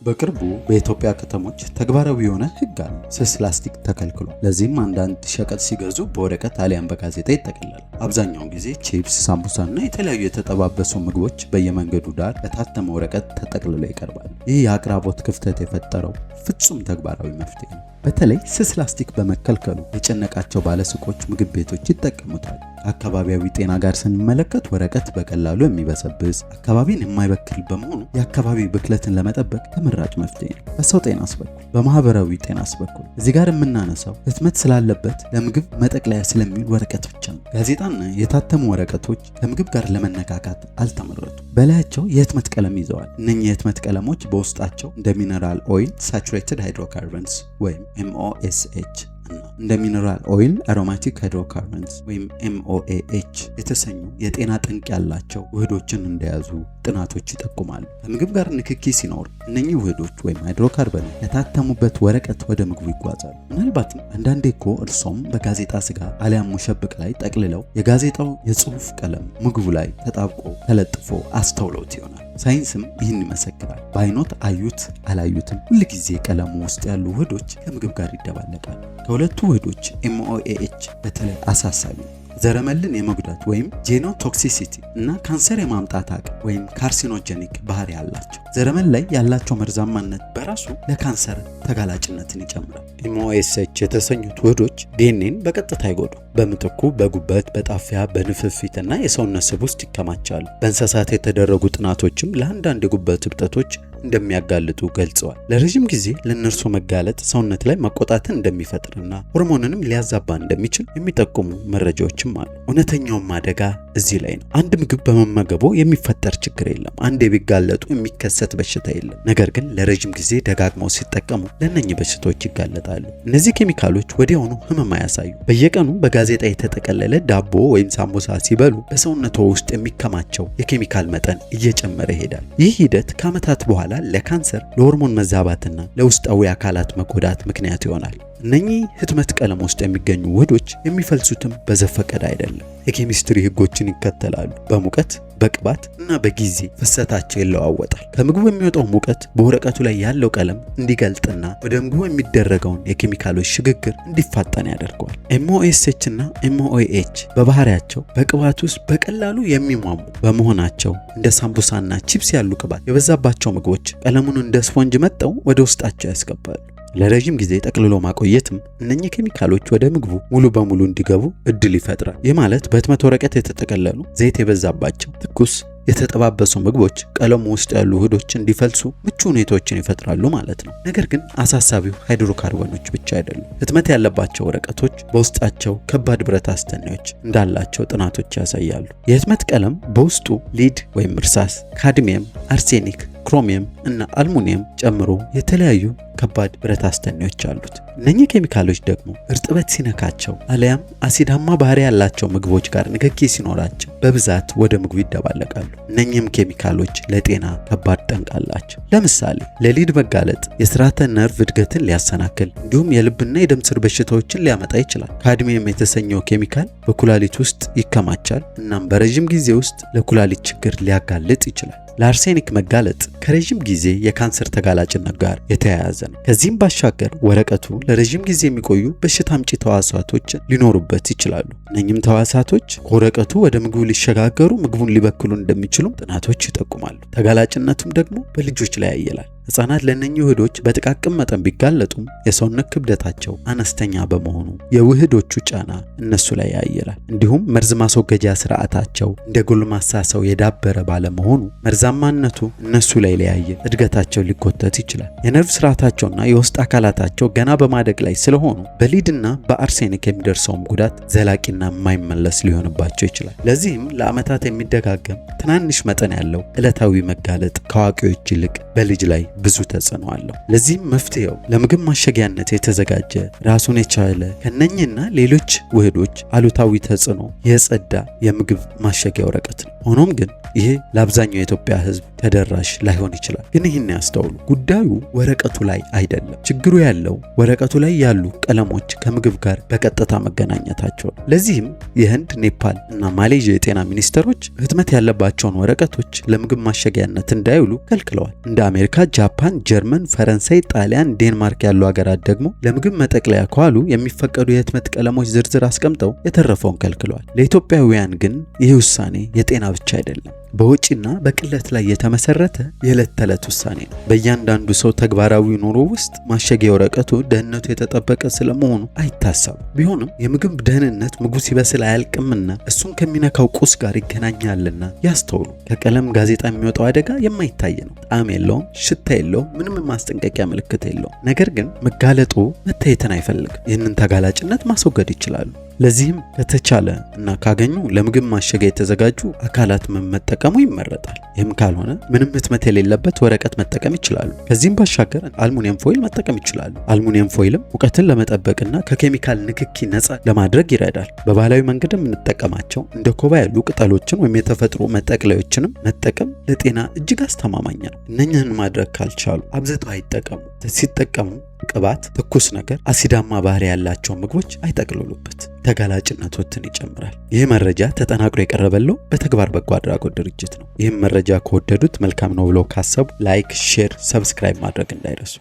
በቅርቡ በኢትዮጵያ ከተሞች ተግባራዊ የሆነ ህግ አለ። ስስ ላስቲክ ተከልክሏል። ለዚህም አንዳንድ ሸቀጥ ሲገዙ በወረቀት አሊያም በጋዜጣ ይጠቀለላል። አብዛኛውን ጊዜ ቺፕስ፣ ሳምቡሳና የተለያዩ የተጠባበሱ ምግቦች በየመንገዱ ዳር በታተመ ወረቀት ተጠቅልለው ይቀርባሉ። ይህ የአቅራቦት ክፍተት የፈጠረው ፍጹም ተግባራዊ መፍትሄ ነው። በተለይ ስስ ላስቲክ በመከልከሉ የጨነቃቸው ባለሱቆች፣ ምግብ ቤቶች ይጠቀሙታል። ከአካባቢያዊ ጤና ጋር ስንመለከት ወረቀት በቀላሉ የሚበሰብስ አካባቢን የማይበክል በመሆኑ የአካባቢ ብክለትን ለመጠበቅ ተመራጭ መፍትሄ ነው። በሰው ጤናስ በኩል በማህበራዊ ጤናስ በኩል እዚህ ጋር የምናነሳው ህትመት ስላለበት ለምግብ መጠቅለያ ስለሚውል ወረቀት ብቻ ነው። ጋዜጣና የታተሙ ወረቀቶች ከምግብ ጋር ለመነካካት አልተመረጡም። በላያቸው የህትመት ቀለም ይዘዋል። እነኚህ የህትመት ቀለሞች በውስጣቸው እንደ ሚነራል ኦይል ሳቹሬትድ ሃይድሮካርበንስ ወይም MOSH እንደ ሚነራል ኦይል አሮማቲክ ሃይድሮካርበንስ ወይም MOAH የተሰኙ የጤና ጠንቅ ያላቸው ውህዶችን እንደያዙ ጥናቶች ይጠቁማሉ። ከምግብ ጋር ንክኪ ሲኖር እነኚህ ውህዶች ወይም ሃይድሮካርበኖች የታተሙበት ወረቀት ወደ ምግቡ ይጓዛሉ። ምናልባትም አንዳንዴ እኮ እርሶም በጋዜጣ ስጋ አሊያም ሙሸብቅ ላይ ጠቅልለው የጋዜጣው የጽሑፍ ቀለም ምግቡ ላይ ተጣብቆ ተለጥፎ አስተውሎት ይሆናል። ሳይንስም ይህን ይመሰክራል። በአይኖት አዩት አላዩትም ሁልጊዜ ቀለሙ ውስጥ ያሉ ውህዶች ከምግብ ጋር ይደባለቃሉ። ከሁለቱ ውህዶች MOAH በተለይ አሳሳቢ ነው። ዘረመልን የመጉዳት ወይም ጄኖቶክሲሲቲ እና ካንሰር የማምጣት አቅም ወይም ካርሲኖጀኒክ ባህሪ ያላቸው። ዘረመል ላይ ያላቸው መርዛማነት በራሱ ለካንሰር ተጋላጭነትን ይጨምራል። MOSH የተሰኙት ውህዶች ዲኤንኤን በቀጥታ አይጎዱም። በምትኩ በጉበት፣ በጣፊያ፣ በንፍፊትና የሰውነት ስብ ውስጥ ይከማቻሉ። በእንስሳት የተደረጉ ጥናቶችም ለአንዳንድ የጉበት እብጠቶች እንደሚያጋልጡ ገልጸዋል። ለረጅም ጊዜ ለእነርሱ መጋለጥ ሰውነት ላይ መቆጣትን እንደሚፈጥርና ሆርሞንንም ሊያዛባ እንደሚችል የሚጠቁሙ መረጃዎችም አሉ። እውነተኛውም አደጋ እዚህ ላይ ነው። አንድ ምግብ በመመገቦ የሚፈጠር ችግር የለም። አንድ ቢጋለጡ የሚከሰት በሽታ የለም። ነገር ግን ለረጅም ጊዜ ደጋግመው ሲጠቀሙ ለእነኚህ በሽታዎች ይጋለጣሉ። እነዚህ ኬሚካሎች ወዲያውኑ ህመም አያሳዩ። በየቀኑ በጋዜጣ የተጠቀለለ ዳቦ ወይም ሳምቡሳ ሲበሉ በሰውነቶ ውስጥ የሚከማቸው የኬሚካል መጠን እየጨመረ ይሄዳል። ይህ ሂደት ከዓመታት በኋላ ለካንሰር፣ ለሆርሞን መዛባትና ለውስጣዊ አካላት መጎዳት ምክንያት ይሆናል። እነኚህ ህትመት ቀለም ውስጥ የሚገኙ ውህዶች የሚፈልሱትም በዘፈቀደ አይደለም። የኬሚስትሪ ህጎችን ይከተላሉ። በሙቀት፣ በቅባት እና በጊዜ ፍሰታቸው ይለዋወጣል። ከምግቡ የሚወጣው ሙቀት በወረቀቱ ላይ ያለው ቀለም እንዲገልጥና ወደ ምግቡ የሚደረገውን የኬሚካሎች ሽግግር እንዲፋጠን ያደርገዋል። MOSH እና MOAH በባህሪያቸው በቅባት ውስጥ በቀላሉ የሚሟሙ በመሆናቸው እንደ ሳምቡሳና ቺፕስ ያሉ ቅባት የበዛባቸው ምግቦች ቀለሙን እንደ ስፖንጅ መጠው ወደ ውስጣቸው ያስገባሉ። ለረጅም ጊዜ ጠቅልሎ ማቆየትም እነኚህ ኬሚካሎች ወደ ምግቡ ሙሉ በሙሉ እንዲገቡ እድል ይፈጥራል። ይህ ማለት በህትመት ወረቀት የተጠቀለሉ ዘይት የበዛባቸው ትኩስ የተጠባበሱ ምግቦች ቀለሙ ውስጥ ያሉ ውህዶች እንዲፈልሱ ምቹ ሁኔታዎችን ይፈጥራሉ ማለት ነው። ነገር ግን አሳሳቢው ሃይድሮካርበኖች ብቻ አይደሉም። ህትመት ያለባቸው ወረቀቶች በውስጣቸው ከባድ ብረት አስተኔዎች እንዳላቸው ጥናቶች ያሳያሉ። የህትመት ቀለም በውስጡ ሊድ ወይም እርሳስ፣ ካድሚየም፣ አርሴኒክ፣ ክሮሚየም እና አልሙኒየም ጨምሮ የተለያዩ ከባድ ብረት አስተኔዎች አሉት። እነኚህ ኬሚካሎች ደግሞ እርጥበት ሲነካቸው አለያም አሲዳማ ባህሪ ያላቸው ምግቦች ጋር ንክኪ ሲኖራቸው በብዛት ወደ ምግቡ ይደባለቃሉ። እነኚህም ኬሚካሎች ለጤና ከባድ ጠንቅ አላቸው። ለምሳሌ ለሊድ መጋለጥ የስርዓተ ነርቭ እድገትን ሊያሰናክል እንዲሁም የልብና የደም ስር በሽታዎችን ሊያመጣ ይችላል። ካድሚየም የተሰኘው ኬሚካል በኩላሊት ውስጥ ይከማቻል እናም በረጅም ጊዜ ውስጥ ለኩላሊት ችግር ሊያጋልጥ ይችላል። ለአርሴኒክ መጋለጥ ከረጅም ጊዜ የካንሰር ተጋላጭነት ጋር የተያያዘ ነው። ከዚህም ባሻገር ወረቀቱ ለረጅም ጊዜ የሚቆዩ በሽታ አምጪ ተዋሳቶች ሊኖሩበት ይችላሉ። እነኚህም ተዋሳቶች ከወረቀቱ ወደ ምግቡ ሊሸጋገሩ ምግቡን ሊበክሉ እንደሚችሉ ጥናቶች ይጠቁማሉ። ተጋላጭነቱም ደግሞ በልጆች ላይ ያየላል። ህጻናት ለእነኚህ ውህዶች በጥቃቅን መጠን ቢጋለጡም የሰውነት ክብደታቸው አነስተኛ በመሆኑ የውህዶቹ ጫና እነሱ ላይ ያየላል። እንዲሁም መርዝ ማስወገጃ ስርዓታቸው እንደ ጎልማሳ ሰው የዳበረ ባለመሆኑ መርዛማነቱ እነሱ ላይ ለያየ እድገታቸው ሊጎተት ይችላል። የነርቭ ስርዓታቸውና የውስጥ አካላታቸው ገና በማደግ ላይ ስለሆኑ በሊድና በአርሴኒክ የሚደርሰውም ጉዳት ዘላቂና የማይመለስ ሊሆንባቸው ይችላል። ለዚህም ለዓመታት የሚደጋገም ትናንሽ መጠን ያለው ዕለታዊ መጋለጥ ከአዋቂዎች ይልቅ በልጅ ላይ ብዙ ተጽዕኖ አለው። ለዚህም መፍትሄው ለምግብ ማሸጊያነት የተዘጋጀ ራሱን የቻለ ከነኝና ሌሎች ውህዶች አሉታዊ ተጽዕኖ የጸዳ የምግብ ማሸጊያ ወረቀት ነው። ሆኖም ግን ይሄ ለአብዛኛው የኢትዮጵያ ሕዝብ ተደራሽ ላይሆን ይችላል። ግን ይህን ያስተውሉ፣ ጉዳዩ ወረቀቱ ላይ አይደለም። ችግሩ ያለው ወረቀቱ ላይ ያሉ ቀለሞች ከምግብ ጋር በቀጥታ መገናኘታቸው ነው። ለዚህም የህንድ፣ ኔፓል እና ማሌዥያ የጤና ሚኒስተሮች ህትመት ያለባቸውን ወረቀቶች ለምግብ ማሸጊያነት እንዳይውሉ ከልክለዋል። እንደ አሜሪካ፣ ጃፓን ጃፓን፣ ጀርመን፣ ፈረንሳይ፣ ጣሊያን፣ ዴንማርክ ያሉ ሀገራት ደግሞ ለምግብ መጠቅለያ ከዋሉ የሚፈቀዱ የህትመት ቀለሞች ዝርዝር አስቀምጠው የተረፈውን ከልክለዋል። ለኢትዮጵያውያን ግን ይህ ውሳኔ የጤና ብቻ አይደለም፣ በወጪና በቅለት ላይ የተመሰረተ የዕለት ተዕለት ውሳኔ ነው። በእያንዳንዱ ሰው ተግባራዊ ኑሮ ውስጥ ማሸጊያ ወረቀቱ ደህንነቱ የተጠበቀ ስለመሆኑ አይታሰብም። ቢሆንም የምግብ ደህንነት ምግቡ ሲበስል አያልቅምና እሱን ከሚነካው ቁስ ጋር ይገናኛልና ያስተውሉ። ከቀለም ጋዜጣ የሚወጣው አደጋ የማይታይ ነው። ጣዕም የለውም፣ ሽታ የለውም፣ ምንም ማስጠንቀቂያ ምልክት የለውም። ነገር ግን መጋለጡ መታየትን አይፈልግም። ይህንን ተጋላጭነት ማስወገድ ይችላሉ። ለዚህም ከተቻለ እና ካገኙ ለምግብ ማሸጊያ የተዘጋጁ አካላት መጠቀሙ ይመረጣል። ይህም ካልሆነ ምንም ህትመት የሌለበት ወረቀት መጠቀም ይችላሉ። ከዚህም ባሻገር አልሙኒየም ፎይል መጠቀም ይችላሉ። አልሙኒየም ፎይልም ሙቀትን ለመጠበቅና ከኬሚካል ንክኪ ነፃ ለማድረግ ይረዳል። በባህላዊ መንገድ የምንጠቀማቸው እንደ ኮባ ያሉ ቅጠሎችን ወይም የተፈጥሮ መጠቅለያዎችንም መጠቀም ለጤና እጅግ አስተማማኝ ነው። እነኛን ማድረግ ካልቻሉ አብዝተው አይጠቀሙ። ሲጠቀሙ ቅባት፣ ትኩስ ነገር፣ አሲዳማ ባህሪ ያላቸው ምግቦች አይጠቅልሉበት። ተጋላጭነቶትን ይጨምራል። ይህ መረጃ ተጠናቅሮ የቀረበለው በተግባር በጎ አድራጎት ድርጅት ነው። ይህም መረጃ ከወደዱት መልካም ነው ብለው ካሰቡ ላይክ፣ ሼር፣ ሰብስክራይብ ማድረግ እንዳይረሱ።